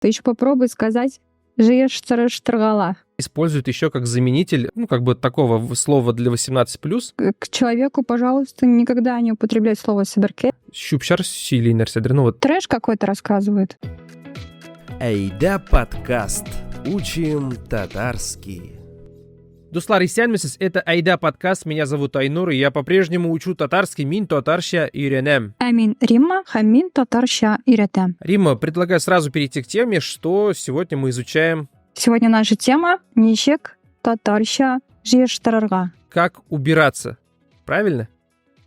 Ты еще попробуй сказать «жиештарыштыргала». Используют еще как заменитель, как бы такого слова для 18+. К человеку, пожалуйста, никогда не употребляй слово «сиберке». Щупшар сили нәрседер. Ну вот. Трэш какой-то рассказывает. Айда подкаст. Учим татарский. Дуслар исянмесіз, это Айда подкаст. Меня зовут Айнур, и я по-прежнему учу татарский. Мин татарща үйренем. Амин Римма, хамин татарща үйретем. Римма, предлагаю сразу перейти к теме, что сегодня мы изучаем. Сегодня наша тема «Ничек татарща жиештарырга». Как убираться. Правильно?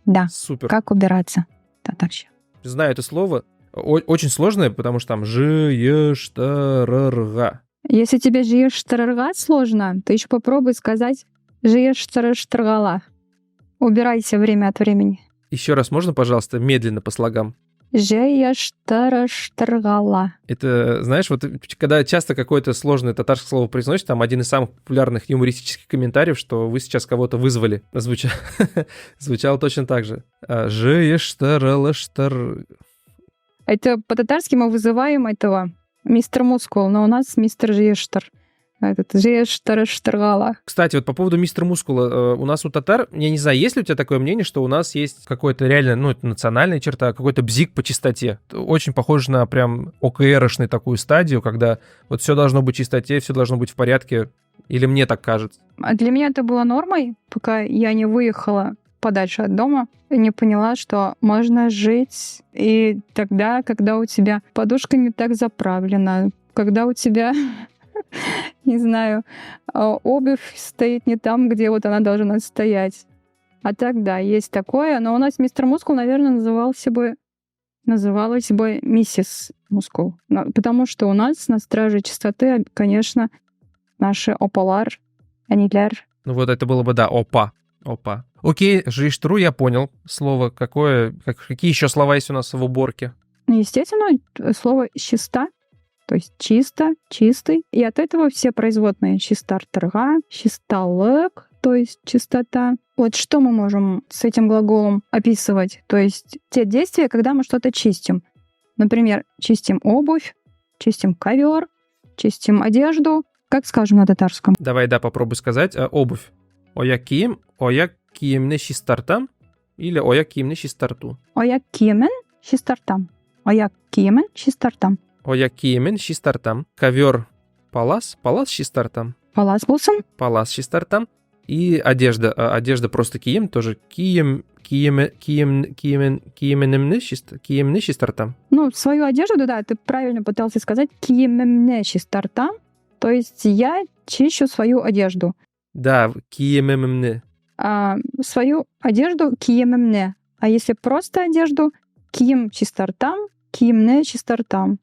Да, Супер. как убираться татарща. Знаю это слово. Очень сложное, потому что там жиештарырга. Если тебе жиештарырга сложно, ты еще попробуй сказать жиештарыштыргала. Убирайся время от времени. Еще раз можно, пожалуйста, медленно по слогам? Жиештарыштыргала. Это, знаешь, вот когда часто какое-то сложное татарское слово произносит, там один из самых популярных юмористических комментариев, что вы сейчас кого-то вызвали. Звучало точно так же. Жиештаралаштар... Это по-татарски мы вызываем этого мистер Мускул, но у нас мистер Жиештар. Этот Жиештарыштыргала. Кстати, вот по поводу мистера Мускула. У нас у татар, я не знаю, есть ли у тебя такое мнение, что у нас есть какое-то реально, это национальная черта, какой-то бзик по чистоте. Очень похоже на прям ОКР-шную такую стадию, когда вот все должно быть в чистоте, все должно быть в порядке. Или мне так кажется? А для меня это было нормой, пока я не выехала подальше от дома и не поняла, что можно жить и тогда, когда у тебя подушка не так заправлена, когда у тебя... не знаю, обувь стоит не там, где вот она должна стоять. А так, да, есть такое. Но у нас мистер Мускул, наверное, называлась бы миссис Мускул. Потому что у нас на страже чистоты, конечно, наши опалар, анилер. Ну вот это было бы, да, опа. Окей, жиештару я понял. Слово какое? Какие еще слова есть у нас в уборке? Ну, естественно, слово «чиста». То есть чисто, чистый. И от этого все производные чистартырга, чисталык, то есть чистота. Вот что мы можем с этим глаголом описывать? То есть те действия, когда мы что-то чистим. Например, чистим обувь, чистим ковер, чистим одежду. Как скажем на татарском? Давай, да, попробуй сказать. Обувь. Ояк киемне чистартам или ояк киемне чистарту? Ояк киемен чистартам. Ояк киемен чистартам. Ояк киемен чистартам. Ковер палас чистартам. Палас булсын. Палас чистартам. И одежда. Одежда просто кием, тоже киеменемне чистартам. Ну, свою одежду, да, ты правильно пытался сказать киемемне чистартам. То есть я чищу свою одежду. Да, киемемне. Свою одежду киемемне. А если просто одежду, кием чистартам, киемне чистартам.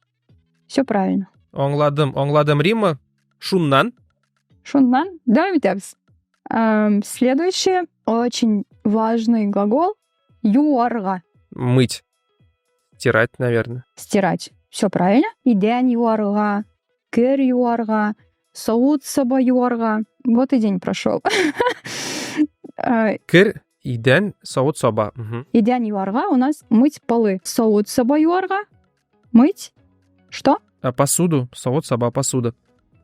Все правильно. Оңладым, Римма. Шуннан. Давай видимся. Следующий очень важный глагол юарга. Мыть. Стирать, наверное. Стирать. Все правильно. Иден юарга, кер юарга, саут саба юарга. Вот и день прошел. Кер, иден, саут саба. Иден юарга у нас мыть полы. Саут саба юарга. Мыть. Что? Посуду. Саут саба, посуда.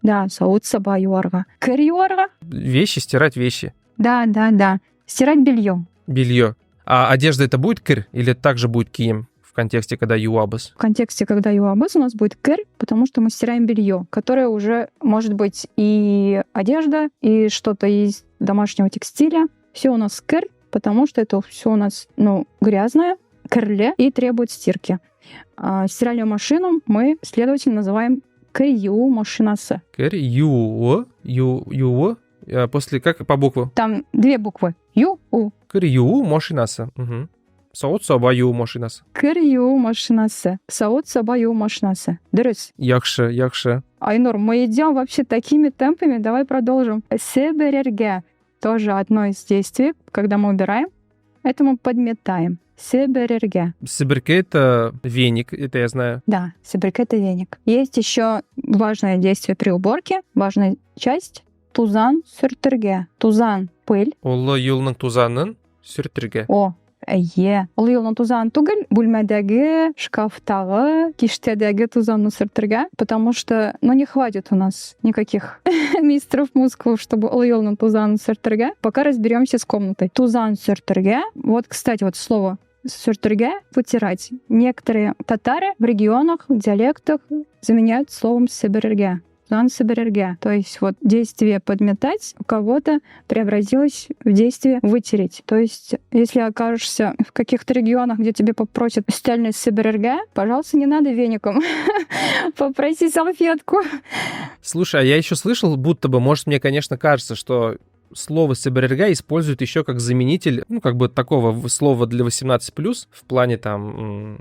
Да, саут саба юарга. Кер юарга. Вещи, стирать вещи. Да. Стирать белье. Белье. А одежда это будет кер или также будет кием в контексте, когда юабас? В контексте, когда юабас, у нас будет кер, потому что мы стираем белье, которое уже может быть и одежда, и что-то из домашнего текстиля. Все у нас кер, потому что это все у нас, грязное, керле и требует стирки. Стиральную машину мы, следовательно, называем кэр-ю машинасы. Кэр-ю. После как по буквам? Там две буквы. Ю-у. Кэр-ю машинасы. Саут саба ю машинасы. Кэр-ю машинасы. Саут саба ю машинасы. Дұрыс. Яхшы. Айнур, мы идем вообще такими темпами. Давай продолжим. Себерерге. Тоже одно из действий, когда мы убираем. Это мы подметаем. Себерерге. Себерке — это веник, это я знаю. Да, себерке — это веник. Есть еще важное действие при уборке, важная часть. Тузан сүртірге. Тузан — пыль. Олы юлның тузанын сүртірге. Әйе. Ул юлның тузан түгел, бүлмәдәге, шкафтагы, киштәдәге тузанны сөртергә, потому что, не хватит у нас никаких мистеров мускулов, чтобы ул юлның тузанны сөртергә. Пока разберемся с комнатой. Тузан сөртергә. Вот, кстати, вот слово сөртергә, вытирать. Некоторые татары в регионах, в диалектах заменяют словом себерергә. Тузан себерергә. То есть вот действие подметать у кого-то преобразилось в действие вытереть. То есть если окажешься в каких-то регионах, где тебе попросят стельный себерергә, пожалуйста, не надо веником. Попроси салфетку. Слушай, а я еще слышал, будто бы, может, мне, конечно, кажется, что слово «себерерга» используют еще как заменитель, как бы такого слова для 18+, в плане там,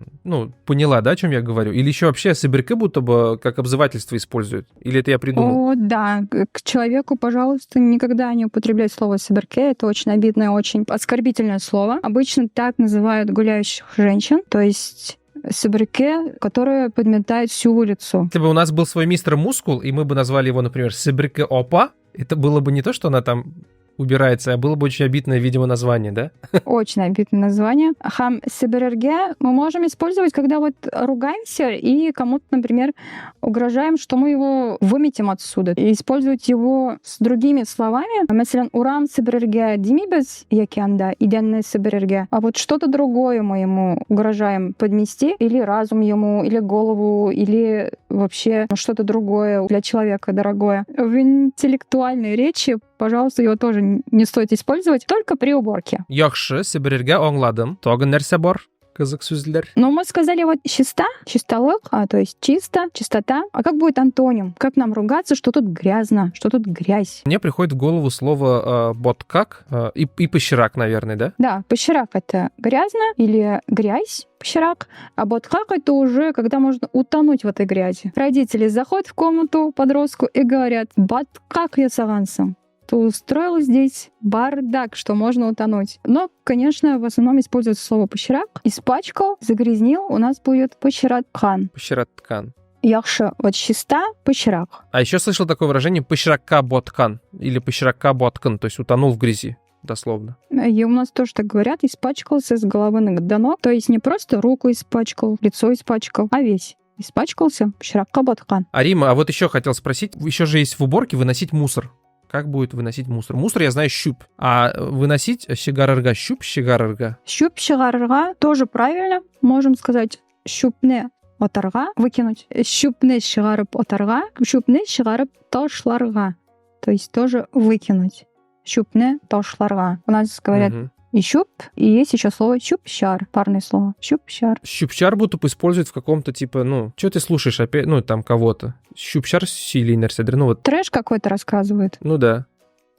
поняла, да, о чем я говорю? Или еще вообще «себерке» будто бы как обзывательство используют? Или это я придумал? О, да. К человеку, пожалуйста, никогда не употребляй слово «себерке». Это очень обидное, очень оскорбительное слово. Обычно так называют гуляющих женщин, то есть себерке, которая подметает всю улицу. Если бы у нас был свой мистер Мускул, и мы бы назвали его, например, «себерке опа», это было бы не то, что она там убирается, а было бы очень обидное, видимо, название, да? Очень обидное название. Хам себерерге мы можем использовать, когда вот ругаемся и кому-то, например, угрожаем, что мы его выметим отсюда. И использовать его с другими словами. Mesela, урам себерерге димибез якянда, иденне себерерге. А вот что-то другое мы ему угрожаем подмести, или разум ему, или голову, или вообще что-то другое для человека дорогое. В интеллектуальной речи, пожалуйста, его тоже не стоит использовать, только при уборке. Яхшы, себерерге аңладым. Тагын нәрсә бар? Кызык сүзләр. Но мы сказали вот чиста, чистолык, то есть чисто, чистота. А как будет антоним? Как нам ругаться, что тут грязно, что тут грязь? Мне приходит в голову слово «боткак» и «пощерак», наверное, да? Да, пощерак — это грязно или грязь, пощерак. А боткак — это уже когда можно утонуть в этой грязи. Родители заходят в комнату подростку и говорят: «Боткак я сагансам». Ты устроил здесь бардак, что можно утонуть. Но, конечно, в основном используется слово «пощерак». Испачкал, загрязнил, у нас будет «пощераткан». Пощераткан. Яхшы, вот чиста, пощерак. А еще слышал такое выражение «пощеракка боткан» или «пощеракка боткан», то есть утонул в грязи, дословно. И у нас тоже так говорят: испачкался с головы до ног. То есть не просто руку испачкал, лицо испачкал, а весь. Испачкался, пощеракка боткан. А Рима, а вот еще хотел спросить, еще же есть в уборке выносить мусор. Как будет выносить мусор? Мусор, я знаю, щуп. А выносить щегарырга, щуп щегарырга? Щуп щегарырга тоже правильно. Можем сказать щупне отарга, выкинуть. Щупне щегарып отарга, щупне щегарып ташларга. То есть тоже выкинуть. Щупне ташларга. У нас говорят и щуп, и есть еще слово щупщар, парное слово. Щупщар. Щупщар будто бы используют в каком-то типа, что ты слушаешь опять, там кого-то. Щупщар сили нерседер, вот. Трэш какой-то рассказывает. Ну да.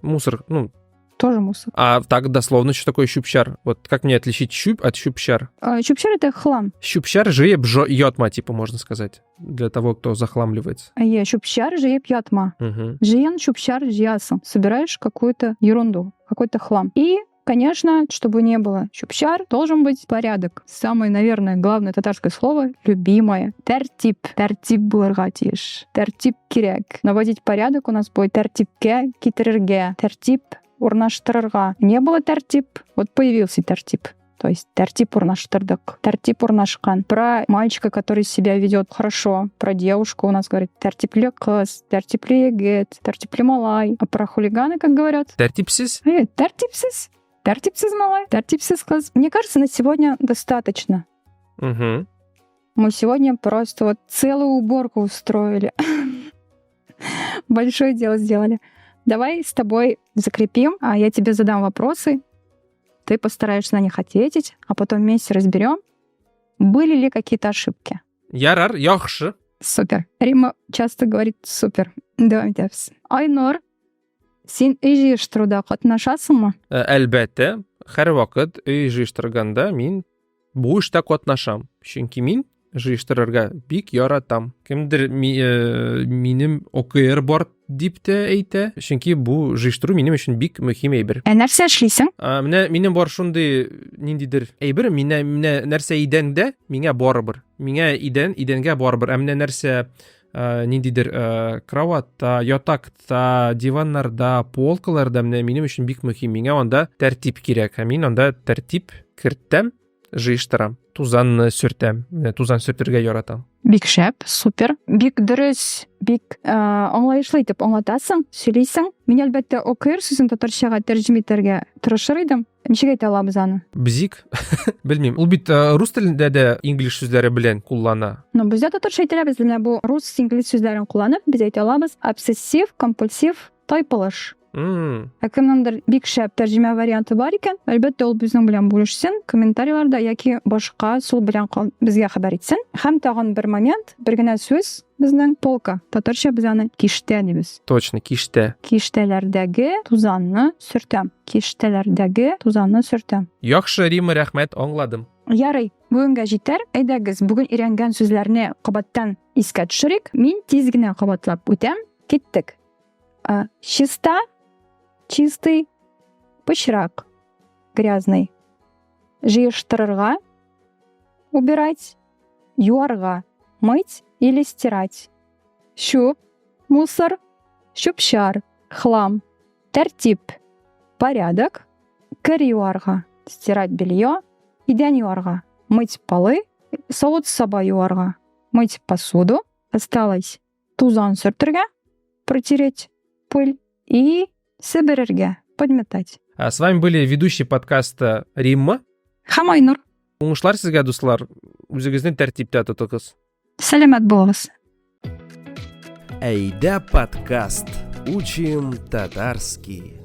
Мусор, Тоже мусор. А так дословно, что такое щупщар? Вот как мне отличить щуп от щупщар? Щупщар — это хлам. Щупщар жиеб йотма, типа, можно сказать, для того, кто захламливается. Щупщар жиеб йотма. Жиен щупщар жьясом. Собираешь какую-то ерунду, какой-то хлам. И конечно, чтобы не было щупщар, должен быть порядок. Самое, наверное, главное татарское слово — любимое. Тәртип. Тәртип булырга тиеш. Тәртип кирәк. Наводить порядок у нас будет тәртипкә китерергә. Тәртип урнаштырырга. Не было тәртип, вот появился тәртип. То есть тәртип урнаштырдык. Тәртип урнашкан. Про мальчика, который себя ведет хорошо. Про девушку у нас говорит тәртипле кыз, тәртипле егет, тәртипле малай. А про хулиганы, как говорят? Тәртипсез? Тәртипсез. Тәртипсез малай, тәртипсез кыз. Мне кажется, на сегодня достаточно. Угу. Мы сегодня просто вот целую уборку устроили. Большое дело сделали. Давай с тобой закрепим, а я тебе задам вопросы. Ты постараешься на них ответить, а потом вместе разберем, были ли какие-то ошибки. Ярар, яхшы. Супер. Рима часто говорит «супер». Давай, Девс. Айнур, сен үй жиыштыруда катнашасыңмы? Әлбәттә, һәр вакыт үй җыештырганда мин бу эштә катнашам. Чөнки мин җыештырырга бик яратам. Кемдер минем ОКР бар дип тә әйтә. Чөнки бу җыештыру минем өчен бик мөһим әйбер. Нәрсә эшлисең? Менә минем бар шундый ниндидер әйбер, менә нәрсә идәндә, миңа барыбер. Миңа идәнгә барыбер. Менә нәрсә ниндидер кроватта, ятакта, диваннарда, полкаларда минем өчен бик мөһим. Миңа анда тәртип кирәк. Мин анда тәртип кертәм, җыештырам. Тузанны сөртәм. Менә тузан сөртергә яратам. Бик шәп, супер. Бик дөрес, бик аңлаешлы итеп аңлатасың, сөйлисең. Мин әлбәттә ОКР сүзен татарчага тәрҗемә итәргә тырышыр идем. Ничек әйтә алабыз аны? Бзик. Белмим. Ул бит рус телендә дә инглиш сүзләре белән куллана. Но бездә татарча әйтәбез, менә бу рус, инглиз сүзләрен кулланып, без әйтә алабыз обсессив, компульсив тайпылыш. Кемнеңдер бик шәп тәрҗемә варианты бар икән, әлбәттә ул безнең белән бүлешсен, комментарийларда яки башка сул белән безгә хәбәр итсен. Һәм тагын бер момент, бер генә сүз безнең полка. Татарча без аны киштә дибез. Точно, киштә. Киштәләрдәге тузанны сөртәм. Киштәләрдәге тузанны сөртәм. Яхшы, Рима, рәхмәт, аңладым. Ярый, бүгенгә җитәр. Әйдәгез, бүген өйрәнгән сүзләрне кабаттан искә төшерик. Мин тиз генә кабатлап үтәм. Киттек. Чиста, чистый, пычрак, грязный. Җыештырырга, убирать, юарга, мыть или стирать. Щуп, мусор, щупчар, хлам, тәртип, порядок, кер юарга, стирать белье, идән юарга, мыть полы, савыт-саба юарга, мыть посуду, осталось тузан сөртергә, протереть пыль и соберергә, подметать. С вами были ведущие подкаста Римма Һәм Айнур. Уңышлар сезгә, дуслар. Үзегезне тәртиптә тотыгыз. Сәламәт булыгыз. Әйдә подкаст. Учим татарский.